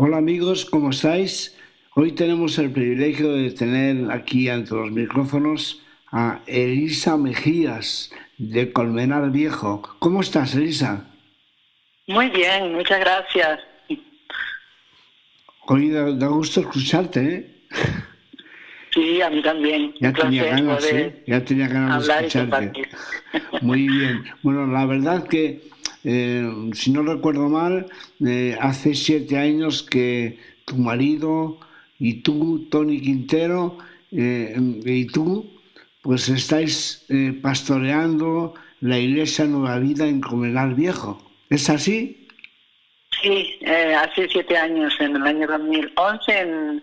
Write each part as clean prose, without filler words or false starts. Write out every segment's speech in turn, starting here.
Hola amigos, ¿cómo estáis? Hoy tenemos el privilegio de tener aquí ante los micrófonos a Elisa Mejías de Colmenar Viejo. ¿Cómo estás, Elisa? Muy bien, muchas gracias. Hoy da gusto escucharte, ¿eh? Sí, a mí también. Un Ya tenía placer ganas, poder ¿eh? Ya tenía ganas de hablar y escucharte. compartir. Muy bien. Bueno, la verdad que, si no recuerdo mal, hace 7 años que tu marido y tú, Tony Quintero, y tú, pues estáis pastoreando la iglesia Nueva Vida en Comelar Viejo. ¿Es así? Sí, hace 7 años, en el año 2011,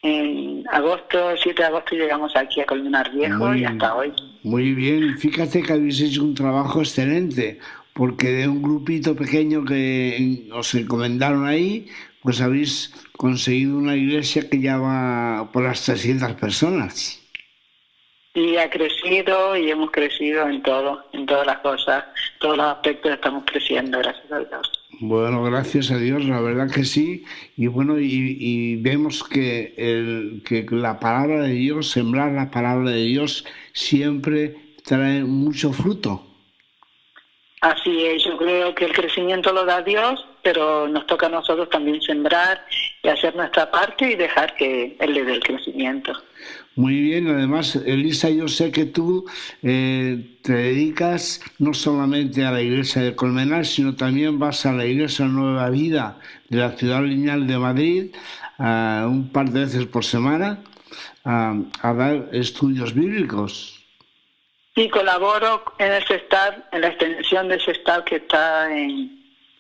en agosto, 7 de agosto, llegamos aquí a Colmenar Viejo y Muy, hasta hoy. muy bien. Fíjate que habéis hecho un trabajo excelente, porque de un grupito pequeño que os encomendaron ahí, pues habéis conseguido una iglesia que ya va por las 300 personas. Y ha crecido y hemos crecido en todo, en todas las cosas, todos los aspectos estamos creciendo, gracias a Dios. Bueno, gracias a Dios, la verdad que sí. Y bueno, y vemos que la palabra de Dios, sembrar la palabra de Dios, siempre trae mucho fruto. Así es, yo creo que el crecimiento lo da Dios, pero nos toca a nosotros también sembrar y hacer nuestra parte y dejar que Él le dé el crecimiento. Muy bien, además, Elisa, yo sé que tú te dedicas no solamente a la iglesia de Colmenar, sino también vas a la iglesia Nueva Vida de la Ciudad Lineal de Madrid un par de veces por semana a dar estudios bíblicos. Y colaboro en el CESTAR, en la extensión del CESTAR que está en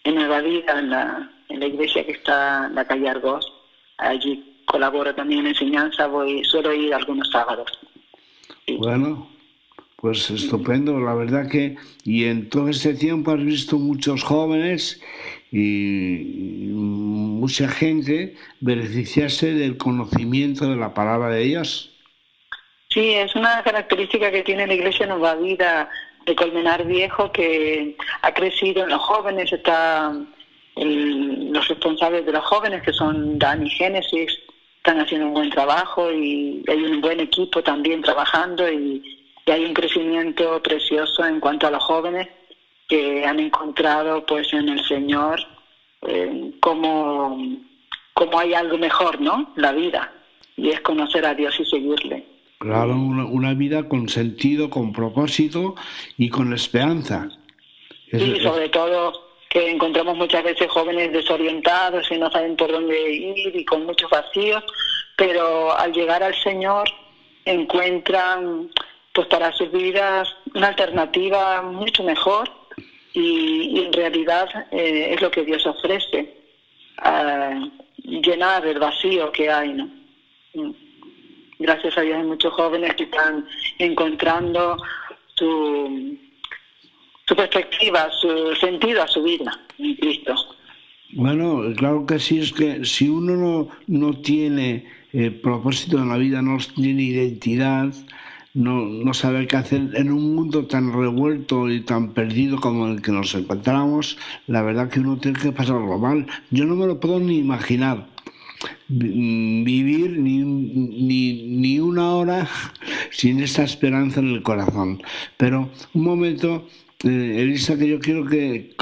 Nueva Vida, en la iglesia que está en la calle Argos. Allí colaboro también en enseñanza, suelo ir algunos sábados. Sí. Bueno, pues estupendo, la verdad que, y en todo este tiempo has visto muchos jóvenes y mucha gente beneficiarse del conocimiento de la palabra de Dios. Sí, es una característica que tiene la Iglesia Nueva Vida de Colmenar Viejo, que ha crecido en los jóvenes, los responsables de los jóvenes, que son Dan y Génesis, están haciendo un buen trabajo y hay un buen equipo también trabajando y hay un crecimiento precioso en cuanto a los jóvenes que han encontrado pues en el Señor como hay algo mejor, ¿no? La vida, y es conocer a Dios y seguirle. Claro, una vida con sentido, con propósito y con esperanza. Y sobre todo que encontramos muchas veces jóvenes desorientados y no saben por dónde ir y con muchos vacíos, pero al llegar al Señor encuentran pues para sus vidas una alternativa mucho mejor y en realidad es lo que Dios ofrece, llenar el vacío que hay, ¿no? Gracias a Dios hay muchos jóvenes que están encontrando su perspectiva, su sentido a su vida en Cristo. Bueno, claro que sí, es que si uno no tiene propósito en la vida, no tiene identidad, no sabe qué hacer en un mundo tan revuelto y tan perdido como el que nos encontramos, la verdad que uno tiene que pasarlo mal. Yo no me lo puedo ni imaginar vivir ni una hora sin esa esperanza en el corazón. Pero un momento, Elisa, que yo quiero que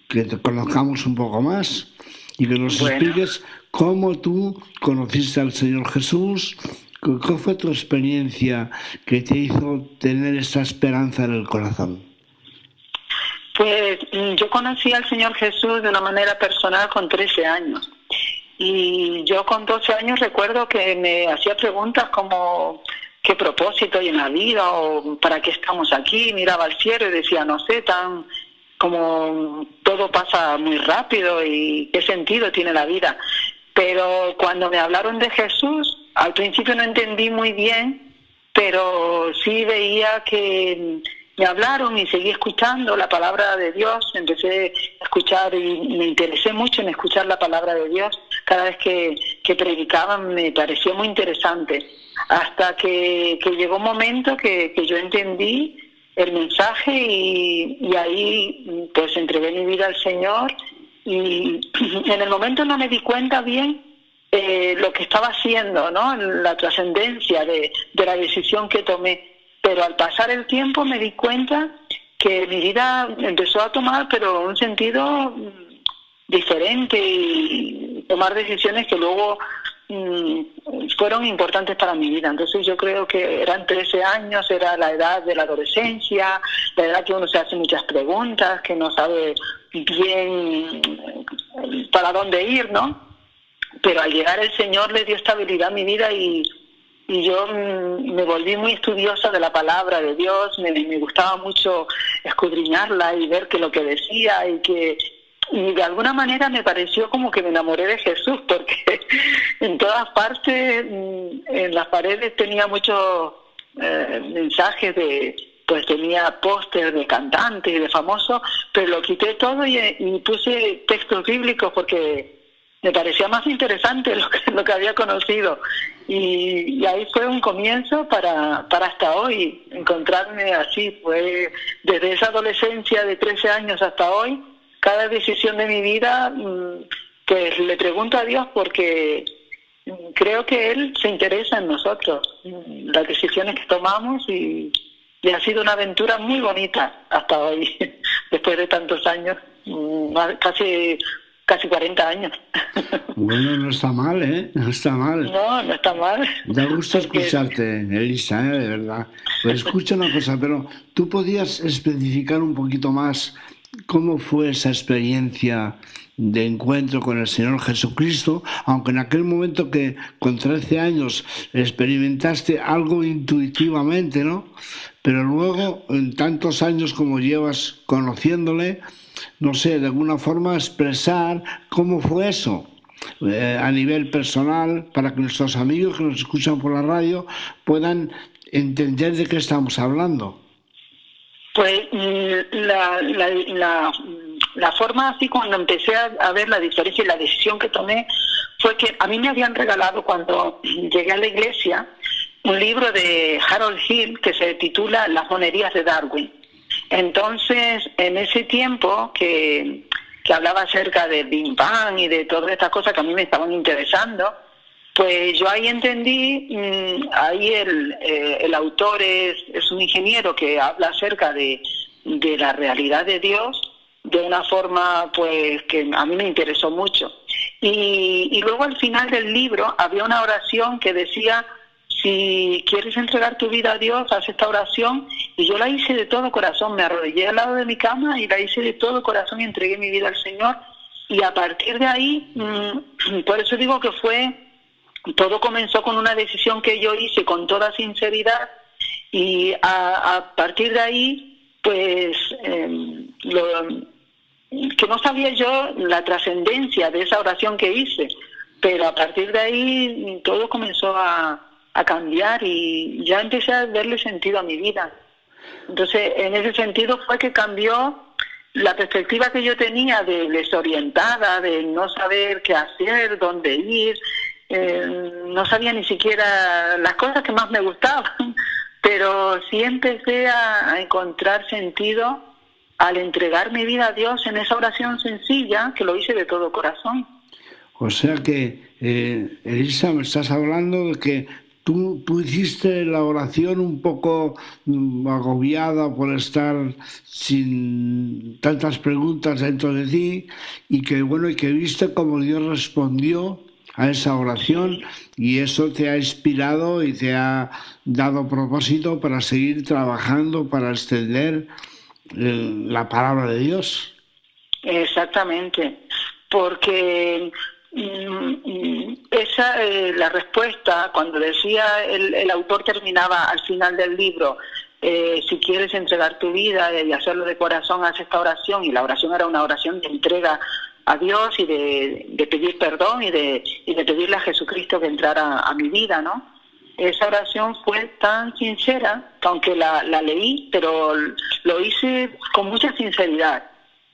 te conozcamos un poco más y que nos expliques cómo tú conociste al Señor Jesús, qué fue tu experiencia que te hizo tener esa esperanza en el corazón. Pues yo conocí al Señor Jesús de una manera personal con 13 años. Y yo con 12 años recuerdo que me hacía preguntas como qué propósito hay en la vida o para qué estamos aquí. Miraba al cielo y decía, no sé, tan como todo pasa muy rápido y qué sentido tiene la vida. Pero cuando me hablaron de Jesús, al principio no entendí muy bien, pero sí veía que me hablaron y seguí escuchando la palabra de Dios. Empecé a escuchar y me interesé mucho en escuchar la palabra de Dios. Cada vez que predicaban me pareció muy interesante, hasta que llegó un momento que yo entendí el mensaje y ahí pues entregué mi vida al Señor y en el momento no me di cuenta bien lo que estaba haciendo, ¿no? La trascendencia de la decisión que tomé. Pero al pasar el tiempo me di cuenta que mi vida empezó a tomar, pero un sentido diferente, y tomar decisiones que luego fueron importantes para mi vida. Entonces yo creo que eran 13 años, era la edad de la adolescencia, la edad que uno se hace muchas preguntas, que no sabe bien para dónde ir, ¿no? Pero al llegar el Señor le dio estabilidad a mi vida, y yo me volví muy estudiosa de la palabra de Dios. Me gustaba mucho escudriñarla y ver que lo que decía, y de alguna manera me pareció como que me enamoré de Jesús, porque en todas partes, en las paredes tenía muchos mensajes pues tenía póster de cantantes y de famosos, pero lo quité todo y puse textos bíblicos porque me parecía más interesante lo que había conocido, y ahí fue un comienzo para hasta hoy encontrarme así. Fue desde esa adolescencia de 13 años hasta hoy, cada decisión de mi vida, pues le pregunto a Dios, porque creo que Él se interesa en nosotros, las decisiones que tomamos, y ha sido una aventura muy bonita hasta hoy, después de tantos años, casi 40 años. Bueno, no está mal, ¿eh? No está mal. No está mal. Da gusto escucharte, Elisa, de verdad. Pues escucha una cosa, pero ¿tú podías especificar un poquito más cómo fue esa experiencia de encuentro con el Señor Jesucristo? Aunque en aquel momento que con 13 años experimentaste algo intuitivamente, ¿no? Pero luego, en tantos años como llevas conociéndole, no sé, de alguna forma expresar cómo fue eso a nivel personal, para que nuestros amigos que nos escuchan por la radio puedan entender de qué estamos hablando. Pues la forma así, cuando empecé a ver la diferencia y la decisión que tomé, fue que a mí me habían regalado, cuando llegué a la iglesia, un libro de Harold Hill que se titula Las monerías de Darwin. Entonces, en ese tiempo que hablaba acerca del Big Bang y de todas estas cosas que a mí me estaban interesando, pues yo ahí entendí, ahí el autor es un ingeniero que habla acerca de la realidad de Dios de una forma pues que a mí me interesó mucho. Y luego al final del libro había una oración que decía: si quieres entregar tu vida a Dios, haz esta oración. Y yo la hice de todo corazón, me arrodillé al lado de mi cama y la hice de todo corazón y entregué mi vida al Señor. Y a partir de ahí, por eso digo que todo comenzó con una decisión que yo hice con toda sinceridad, y a partir de ahí, pues, que no sabía yo la trascendencia de esa oración que hice, pero a partir de ahí todo comenzó a cambiar, y ya empecé a darle sentido a mi vida. Entonces, en ese sentido fue que cambió la perspectiva que yo tenía de desorientada, de no saber qué hacer, dónde ir. No sabía ni siquiera las cosas que más me gustaban, pero sí empecé a encontrar sentido al entregar mi vida a Dios en esa oración sencilla, que lo hice de todo corazón. O sea que, Elisa, me estás hablando de que tú hiciste la oración un poco agobiada por estar sin tantas preguntas dentro de ti, y que viste cómo Dios respondió a esa oración, y eso te ha inspirado y te ha dado propósito para seguir trabajando, para extender la palabra de Dios. Exactamente, porque esa la respuesta, cuando decía el autor, terminaba al final del libro: si quieres entregar tu vida y hacerlo de corazón, haz esta oración. Y la oración era una oración de entrega a Dios y de pedir perdón y de pedirle a Jesucristo que entrara a mi vida, ¿no? Esa oración fue tan sincera que, aunque la leí, pero lo hice con mucha sinceridad.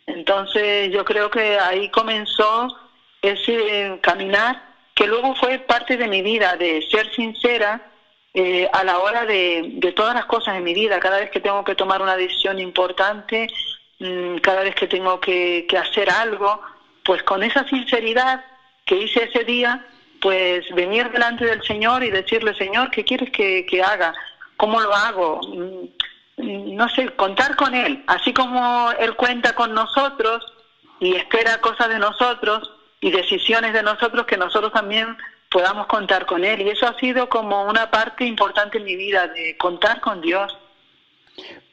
Entonces yo creo que ahí comenzó ese caminar que luego fue parte de mi vida, de ser sincera a la hora de todas las cosas en mi vida. Cada vez que tengo que tomar una decisión importante, cada vez que tengo que hacer algo, pues con esa sinceridad que hice ese día, pues venir delante del Señor y decirle, Señor, ¿qué quieres que haga? ¿Cómo lo hago? No sé, contar con Él, así como Él cuenta con nosotros y espera cosas de nosotros y decisiones de nosotros, que nosotros también podamos contar con Él. Y eso ha sido como una parte importante en mi vida, de contar con Dios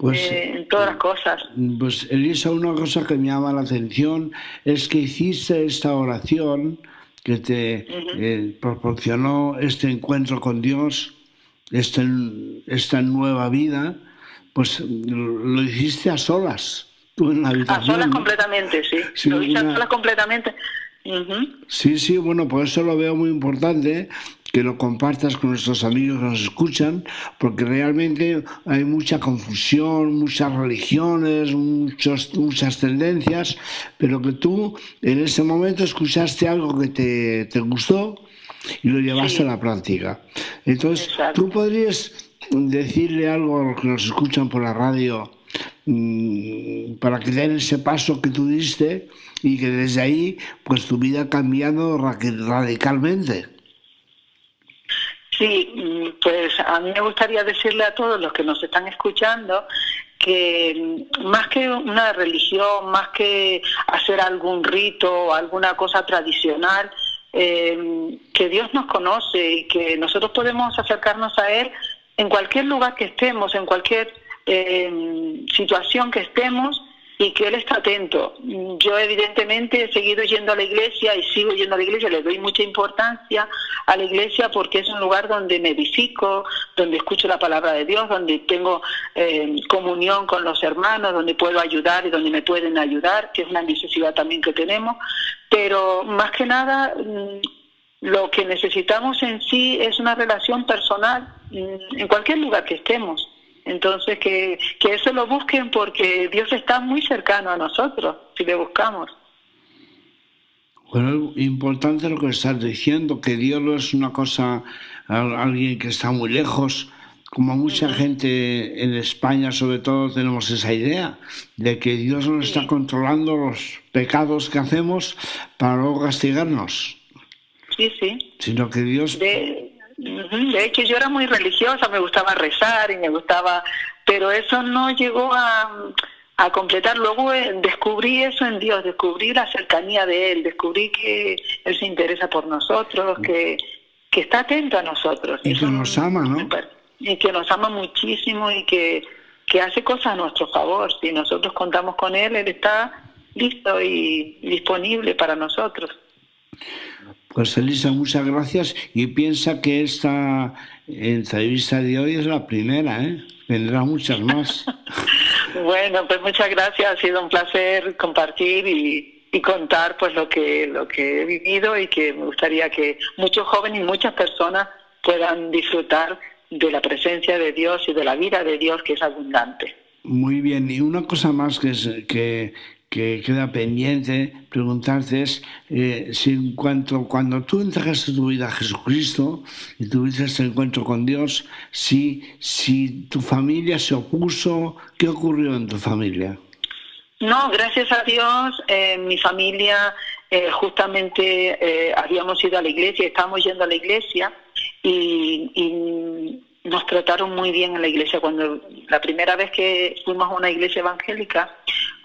en todas las cosas. Pues Elisa, una cosa que me llama la atención es que hiciste esta oración que te proporcionó este encuentro con Dios, esta nueva vida, pues lo hiciste a solas, tú en la habitación. A solas completamente, sí. Sí, lo hice a solas completamente. Sí, bueno, por eso lo veo muy importante que lo compartas con nuestros amigos que nos escuchan, porque realmente hay mucha confusión, muchas religiones, muchas tendencias, pero que tú en ese momento escuchaste algo que te gustó y lo llevaste a la práctica. Entonces, exacto. ¿tú podrías decirle algo a los que nos escuchan por la radio para que den ese paso que tú diste y que desde ahí pues tu vida ha cambiado radicalmente? Sí, pues a mí me gustaría decirle a todos los que nos están escuchando que más que una religión, más que hacer algún rito o alguna cosa tradicional, que Dios nos conoce y que nosotros podemos acercarnos a Él en cualquier lugar que estemos, en cualquier situación que estemos, y que Él está atento. Yo evidentemente he seguido yendo a la iglesia y sigo yendo a la iglesia, le doy mucha importancia a la iglesia porque es un lugar donde me edifico, donde escucho la palabra de Dios, donde tengo comunión con los hermanos, donde puedo ayudar y donde me pueden ayudar, que es una necesidad también que tenemos, pero más que nada lo que necesitamos en sí es una relación personal en cualquier lugar que estemos. Entonces que eso lo busquen, porque Dios está muy cercano a nosotros si le buscamos. Bueno, importante lo que estás diciendo, que Dios no es una cosa, alguien que está muy lejos, como mucha gente en España sobre todo tenemos esa idea de que Dios nos está controlando los pecados que hacemos para luego castigarnos. Sí. Sino que Dios... De hecho, yo era muy religiosa, me gustaba rezar y me gustaba, pero eso no llegó a completar. Luego descubrí eso en Dios, descubrí la cercanía de Él, descubrí que Él se interesa por nosotros, que está atento a nosotros. Y que nos ama, ¿no? Y que nos ama muchísimo y que hace cosas a nuestro favor. Si nosotros contamos con Él, Él está listo y disponible para nosotros. Pues Elisa, muchas gracias, y piensa que esta entrevista de hoy es la primera, vendrán muchas más. Bueno, pues muchas gracias, ha sido un placer compartir y contar pues lo que he vivido, y que me gustaría que muchos jóvenes y muchas personas puedan disfrutar de la presencia de Dios y de la vida de Dios, que es abundante. Muy bien, y una cosa más que queda pendiente preguntarte es si cuando tú entregaste tu vida a Jesucristo y tuviste este encuentro con Dios, si tu familia se opuso, ¿qué ocurrió en tu familia? No, gracias a Dios, mi familia justamente habíamos ido a la iglesia, estábamos yendo a la iglesia y nos trataron muy bien en la iglesia. Cuando la primera vez que fuimos a una iglesia evangélica,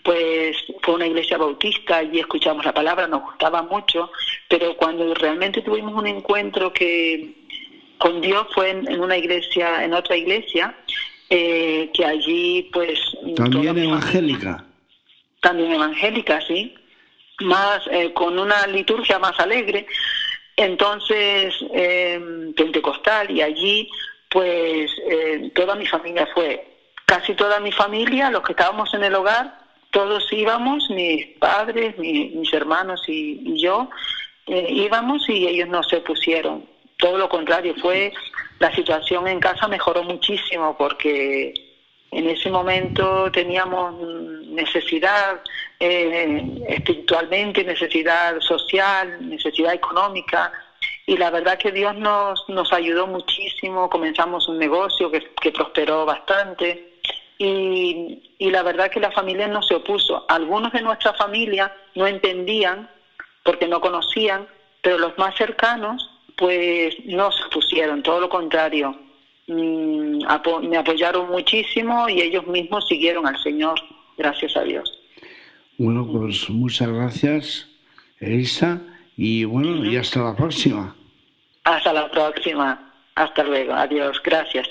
pues fue una iglesia bautista y escuchamos la palabra, nos gustaba mucho, pero cuando realmente tuvimos un encuentro con Dios fue en una iglesia, en otra iglesia, que allí pues... ¿También evangélica? También evangélica, sí, más con una liturgia más alegre, entonces pentecostal, y allí pues toda mi familia fue, casi toda mi familia, los que estábamos en el hogar, todos íbamos, mis padres, mis hermanos y yo, íbamos, y ellos no se opusieron. Todo lo contrario, la situación en casa mejoró muchísimo, porque en ese momento teníamos necesidad espiritualmente, necesidad social, necesidad económica, y la verdad que Dios nos ayudó muchísimo. Comenzamos un negocio que prosperó bastante. Y la verdad que la familia no se opuso. Algunos de nuestra familia no entendían porque no conocían, pero los más cercanos pues no se opusieron, todo lo contrario. Me apoyaron muchísimo y ellos mismos siguieron al Señor, gracias a Dios. Bueno, pues muchas gracias, Elisa, y bueno, y hasta la próxima. Hasta la próxima. Hasta luego. Adiós. Gracias.